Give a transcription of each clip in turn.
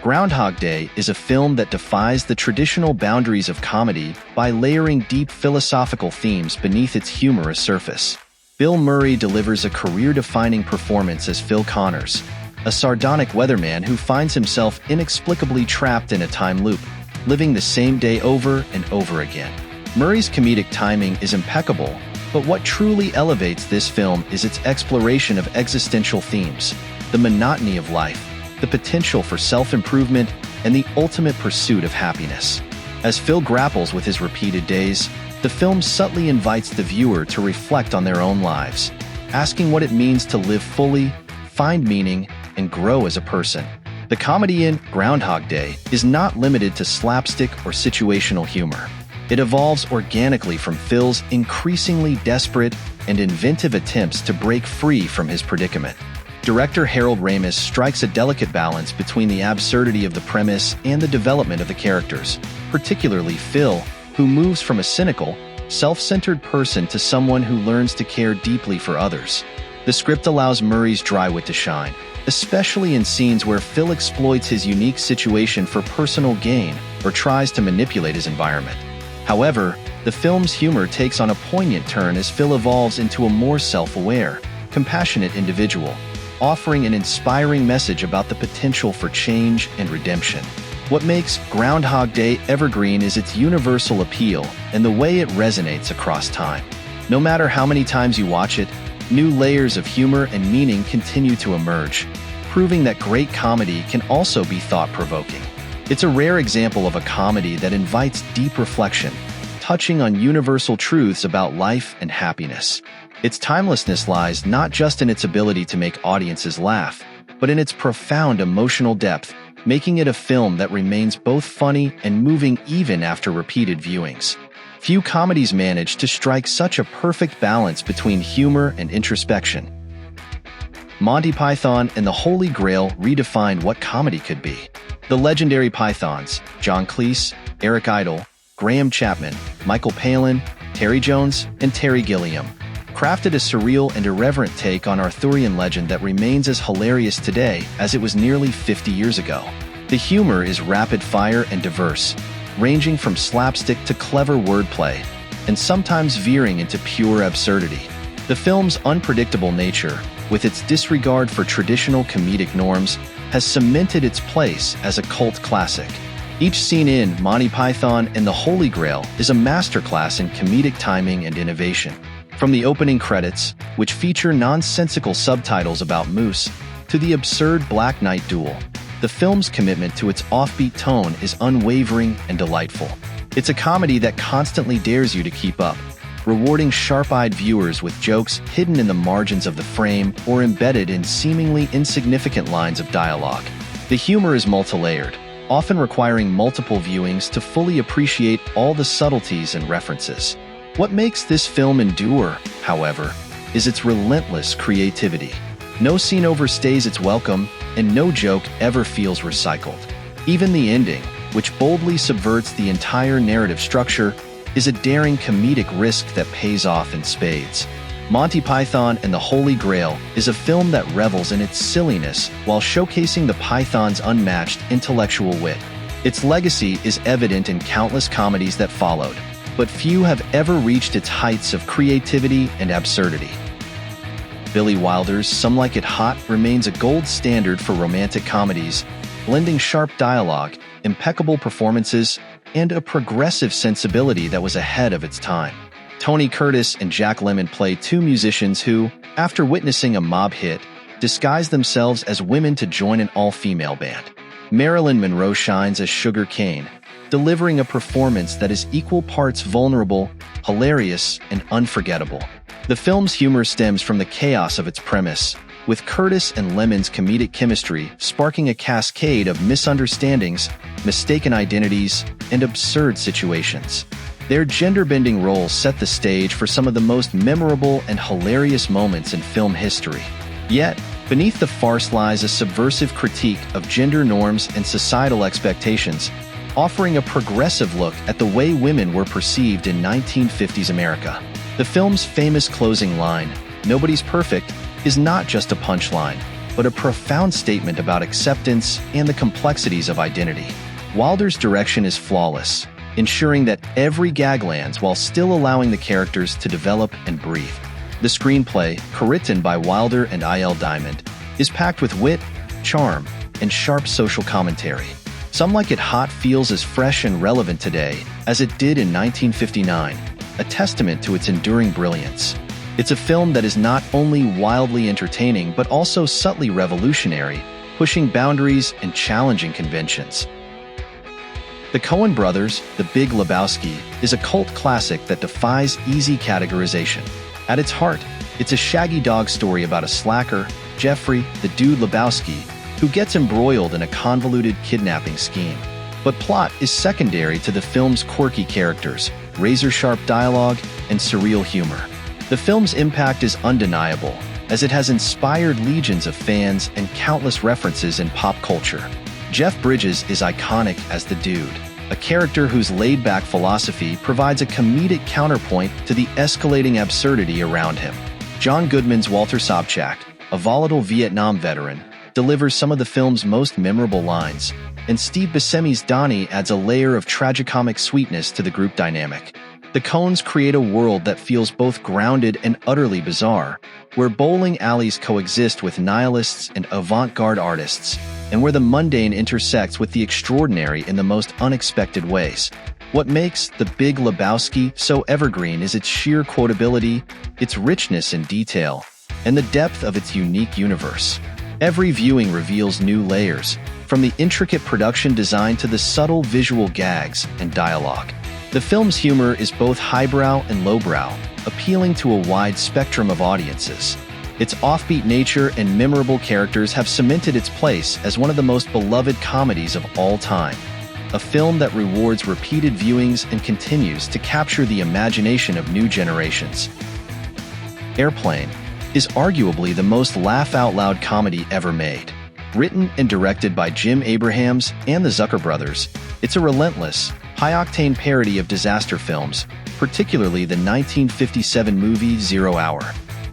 Groundhog Day is a film that defies the traditional boundaries of comedy by layering deep philosophical themes beneath its humorous surface. Bill Murray delivers a career-defining performance as Phil Connors, a sardonic weatherman who finds himself inexplicably trapped in a time loop, living the same day over and over again. Murray's comedic timing is impeccable, but what truly elevates this film is its exploration of existential themes, the monotony of life, the potential for self-improvement, and the ultimate pursuit of happiness. As Phil grapples with his repeated days, the film subtly invites the viewer to reflect on their own lives, asking what it means to live fully, find meaning, and grow as a person. The comedy in Groundhog Day is not limited to slapstick or situational humor. It evolves organically from Phil's increasingly desperate and inventive attempts to break free from his predicament. Director Harold Ramis strikes a delicate balance between the absurdity of the premise and the development of the characters, particularly Phil, who moves from a cynical, self-centered person to someone who learns to care deeply for others. The script allows Murray's dry wit to shine, especially in scenes where Phil exploits his unique situation for personal gain or tries to manipulate his environment. However, the film's humor takes on a poignant turn as Phil evolves into a more self-aware, compassionate individual, offering an inspiring message about the potential for change and redemption. What makes Groundhog Day evergreen is its universal appeal and the way it resonates across time. No matter how many times you watch it, new layers of humor and meaning continue to emerge, proving that great comedy can also be thought-provoking. It's a rare example of a comedy that invites deep reflection, touching on universal truths about life and happiness. Its timelessness lies not just in its ability to make audiences laugh, but in its profound emotional depth, making it a film that remains both funny and moving even after repeated viewings. Few comedies manage to strike such a perfect balance between humor and introspection. Monty Python and the Holy Grail redefined what comedy could be. The legendary Pythons, John Cleese, Eric Idle, Graham Chapman, Michael Palin, Terry Jones, and Terry Gilliam, crafted a surreal and irreverent take on Arthurian legend that remains as hilarious today as it was nearly 50 years ago. The humor is rapid-fire and diverse, ranging from slapstick to clever wordplay, and sometimes veering into pure absurdity. The film's unpredictable nature, with its disregard for traditional comedic norms, has cemented its place as a cult classic. Each scene in Monty Python and the Holy Grail is a masterclass in comedic timing and innovation. From the opening credits, which feature nonsensical subtitles about moose, to the absurd Black Knight duel, the film's commitment to its offbeat tone is unwavering and delightful. It's a comedy that constantly dares you to keep up, rewarding sharp-eyed viewers with jokes hidden in the margins of the frame or embedded in seemingly insignificant lines of dialogue. The humor is multi-layered, often requiring multiple viewings to fully appreciate all the subtleties and references. What makes this film endure, however, is its relentless creativity. No scene overstays its welcome, and no joke ever feels recycled. Even the ending, which boldly subverts the entire narrative structure, is a daring comedic risk that pays off in spades. Monty Python and the Holy Grail is a film that revels in its silliness while showcasing the Python's unmatched intellectual wit. Its legacy is evident in countless comedies that followed, but few have ever reached its heights of creativity and absurdity. Billy Wilder's Some Like It Hot remains a gold standard for romantic comedies, blending sharp dialogue, impeccable performances, and a progressive sensibility that was ahead of its time. Tony Curtis and Jack Lemmon play two musicians who, after witnessing a mob hit, disguise themselves as women to join an all-female band. Marilyn Monroe shines as Sugar Cane, delivering a performance that is equal parts vulnerable, hilarious, and unforgettable. The film's humor stems from the chaos of its premise, with Curtis and Lemmon's comedic chemistry sparking a cascade of misunderstandings, mistaken identities, and absurd situations. Their gender-bending roles set the stage for some of the most memorable and hilarious moments in film history. Yet, beneath the farce lies a subversive critique of gender norms and societal expectations, offering a progressive look at the way women were perceived in 1950s America. The film's famous closing line, "Nobody's perfect," is not just a punchline. but a profound statement about acceptance and the complexities of identity. Wilder's direction is flawless, ensuring that every gag lands while still allowing the characters to develop and breathe. The screenplay, co-written by Wilder and I.L. Diamond, is packed with wit, charm, and sharp social commentary. Some Like It Hot feels as fresh and relevant today as it did in 1959, a testament to its enduring brilliance. It's a film that is not only wildly entertaining but also subtly revolutionary, pushing boundaries and challenging conventions. The Coen brothers, The Big Lebowski, is a cult classic that defies easy categorization. At its heart, it's a shaggy dog story about a slacker, Jeffrey, the Dude Lebowski, who gets embroiled in a convoluted kidnapping scheme. But plot is secondary to the film's quirky characters, razor-sharp dialogue, and surreal humor. The film's impact is undeniable, as it has inspired legions of fans and countless references in pop culture. Jeff Bridges is iconic as the Dude, a character whose laid-back philosophy provides a comedic counterpoint to the escalating absurdity around him. John Goodman's Walter Sobchak, a volatile Vietnam veteran, delivers some of the film's most memorable lines, and Steve Buscemi's Donnie adds a layer of tragicomic sweetness to the group dynamic. The Coens create a world that feels both grounded and utterly bizarre, where bowling alleys coexist with nihilists and avant-garde artists, and where the mundane intersects with the extraordinary in the most unexpected ways. What makes The Big Lebowski so evergreen is its sheer quotability, its richness in detail, and the depth of its unique universe. Every viewing reveals new layers, from the intricate production design to the subtle visual gags and dialogue. The film's humor is both highbrow and lowbrow, appealing to a wide spectrum of audiences. Its offbeat nature and memorable characters have cemented its place as one of the most beloved comedies of all time. A film that rewards repeated viewings and continues to capture the imagination of new generations. Airplane is arguably the most laugh-out-loud comedy ever made. Written and directed by Jim Abrahams and the Zucker brothers, it's a relentless, high-octane parody of disaster films, particularly the 1957 movie 0 Hour.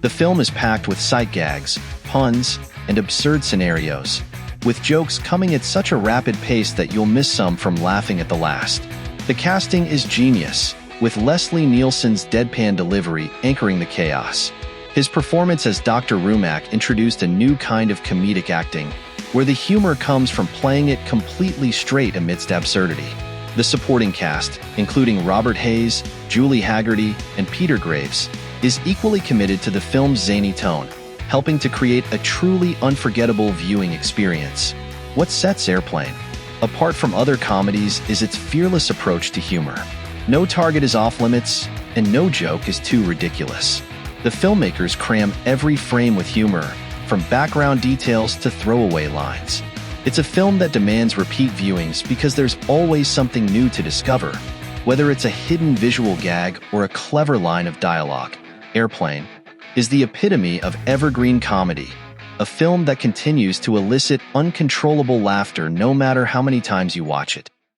The film is packed with sight gags, puns, and absurd scenarios, with jokes coming at such a rapid pace that you'll miss some from laughing at the last. The casting is genius, with Leslie Nielsen's deadpan delivery anchoring the chaos. His performance as Dr. Rumack introduced a new kind of comedic acting, where the humor comes from playing it completely straight amidst absurdity. The supporting cast, including Robert Hayes, Julie Haggerty, and Peter Graves, is equally committed to the film's zany tone, helping to create a truly unforgettable viewing experience. What sets Airplane apart from other comedies is its fearless approach to humor. No target is off-limits, and no joke is too ridiculous. The filmmakers cram every frame with humor, from background details to throwaway lines. It's a film that demands repeat viewings because there's always something new to discover, whether it's a hidden visual gag or a clever line of dialogue. Airplane is the epitome of evergreen comedy, a film that continues to elicit uncontrollable laughter no matter how many times you watch it.